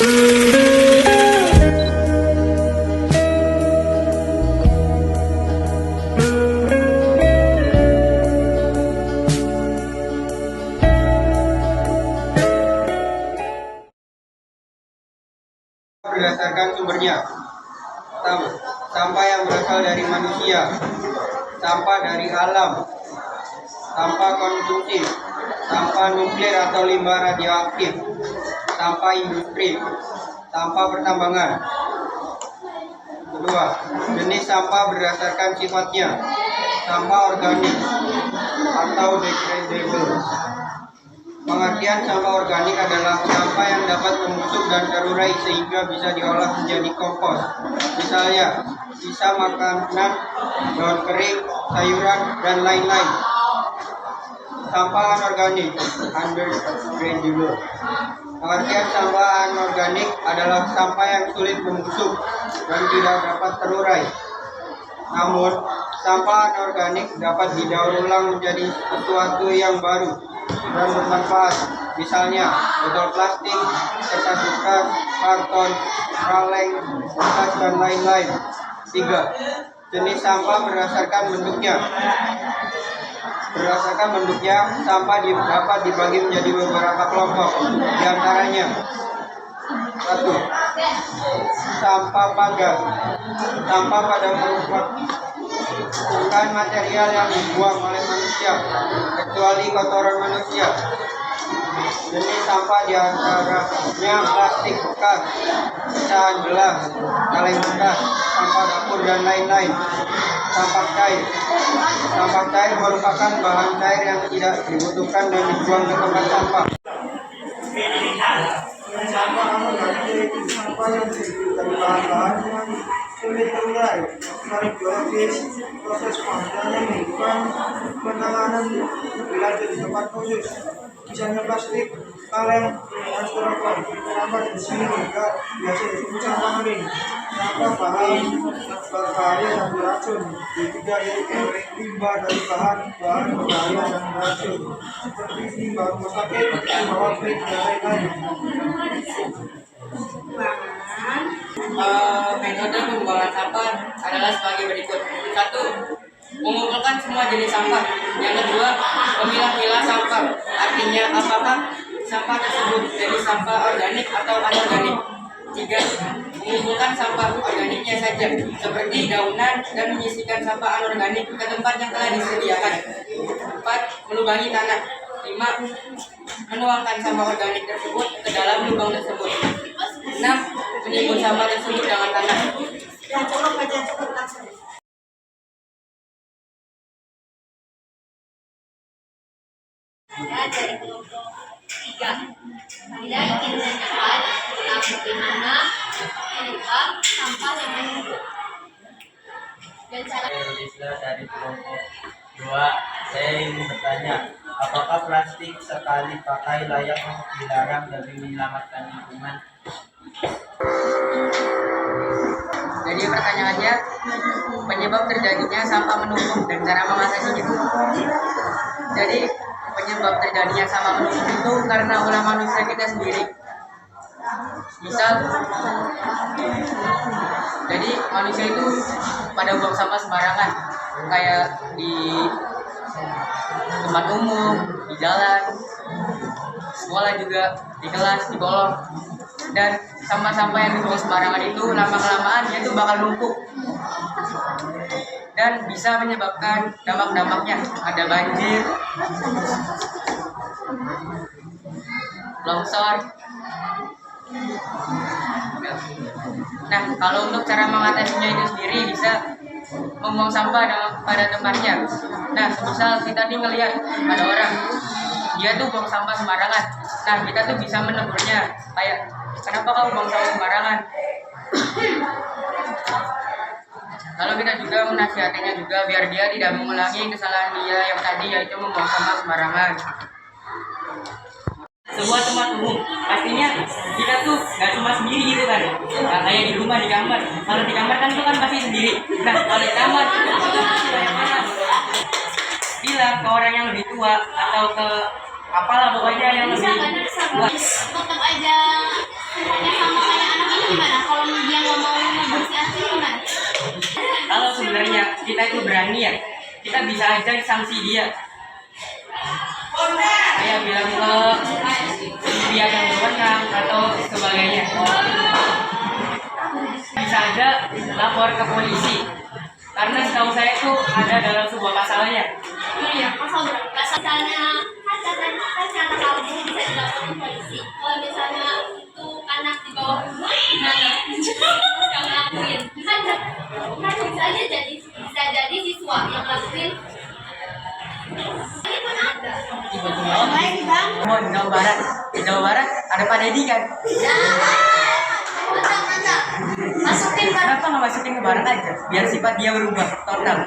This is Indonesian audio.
Berdasarkan sumbernya. Pertama, sampah yang berasal dari manusia, sampah dari alam, sampah konsumsi, sampah nuklir atau limbah radioaktif, sampah industri, sampah pertambangan. Kedua, jenis sampah berdasarkan sifatnya, sampah organik atau degradable. Pengertian sampah organik adalah sampah yang dapat membusuk dan terurai sehingga bisa diolah menjadi kompos. Misalnya, sisa makanan, daun kering, sayuran, dan lain-lain. Sampah anorganik, undegradable. Pengertian sampah anorganik adalah sampah yang sulit membusuk dan tidak dapat terurai. Namun, sampah anorganik dapat didaur ulang menjadi sesuatu yang baru dan bermanfaat, misalnya botol plastik, kertas bekas, karton, kaleng, kertas, dan lain-lain. 3. Jenis sampah berdasarkan bentuknya. Berdasarkan bentuknya, sampah dapat dibagi menjadi beberapa kelompok. Di antaranya 1. Sampah pagar. Sampah pada merupakan material yang dibuang oleh manusia, kecuali kotoran manusia. Jenis sampah diantaranya plastik bekas, pecahan gelas, kaleng bekas, sampah dapur, dan lain-lain. Sampah cair. Sampah cair merupakan bahan cair yang tidak dibutuhkan dan dibuang ke tempat sampah. Sampah anorganik yaitu sampah yang terdiri dari bahan-bahan yang sulit terurai, tarik biologis, proses penghasilnya membutuhkan penanganan lebih lanjut di tempat khusus, misalnya plastik, kaleng, dan styrofoam. Sampah di sini juga biasa disebut sampah marine, sampah bahan berbahaya dan beracun. Ketiga yaitu limbah dari bahan-bahan berbahaya dan beracun, seperti limbah rumah sakit, limbah pabrik, dan lain-lain. Metode pembuangan sampah adalah sebagai berikut. 1. Mengumpulkan semua jenis sampah. Yang kedua, memilah-milah sampah. Artinya apakah sampah tersebut dari sampah organik atau anorganik. 3. Mengumpulkan sampah organiknya saja, seperti daunan, dan menyisihkan sampah anorganik ke tempat yang telah disediakan. 4. Melubangi tanah. 5. Menuangkan sampah organik tersebut ke dalam lubang tersebut. 6. Menimbun sampah tersebut dengan tanah. Dari kelompok 3. Saya ingin menanyakan tentang bagaimana mengubah sampah yang menumpuk. Dan cara dari kelompok 2, saya ingin bertanya, apakah plastik sekali pakai layak untuk dilarang demi menyelamatkan lingkungan? Jadi pertanyaannya, penyebab terjadinya sampah menumpuk dan cara mengatasinya. Jadi penyebab terjadinya sampah menumpuk itu karena ulah manusia kita sendiri. Misal, jadi manusia itu pada buang sampah sembarangan, kayak di tempat umum, di jalan, sekolah juga, di kelas, di kolong. Dan sampah-sampah yang dibuang sembarangan itu lama-kelamaan dia itu bakal numpuk dan bisa menyebabkan dampak-dampaknya. Ada banjir, longsor. Nah, kalau untuk cara mengatasinya itu sendiri bisa membuang sampah pada tempatnya. Nah, semisal kita nih ngelihat ada orang dia tuh buang sampah sembarangan. Nah, kita tuh bisa menegurnya, kayak kenapa kamu buang sampah sembarangan? Lalu kita juga menasihatinya juga biar dia tidak mengulangi kesalahan dia yang tadi, yaitu membuang sampah sembarangan. Sebuah tempat umum, pastinya kita tuh gak cuma sendiri gitu kan. Nah, kayak di rumah, di kamar. Kalau di kamar kan itu kan pasti sendiri. Nah, kalau di kamar kita yang mana? Bilang ke orang yang lebih tua atau ke apalah pokoknya yang lebih tua. tetap aja sama sebenarnya kita itu berani ya, kita bisa aja sanksi dia. Saya bilang ke dia yang berwenang atau sebagainya. Bisa aja lapor ke polisi. Karena setahu saya itu ada dalam sebuah pasalnya. Iya, pasal berapa? Misalnya kan kata kamu bisa dilaporkan ke polisi. Kalau misalnya itu anak di bawah umur, gimana? Yang ngelakuin, kan bisa aja jadi siswa yang ngelakuin. Ini pun ada. Oh, Baik bang. oh, di Jawa Barat ada Pak Deddy kan? Mantap. Masukin bang. Kenapa nggak masukin ke Barat aja? Biar sifat dia berubah total.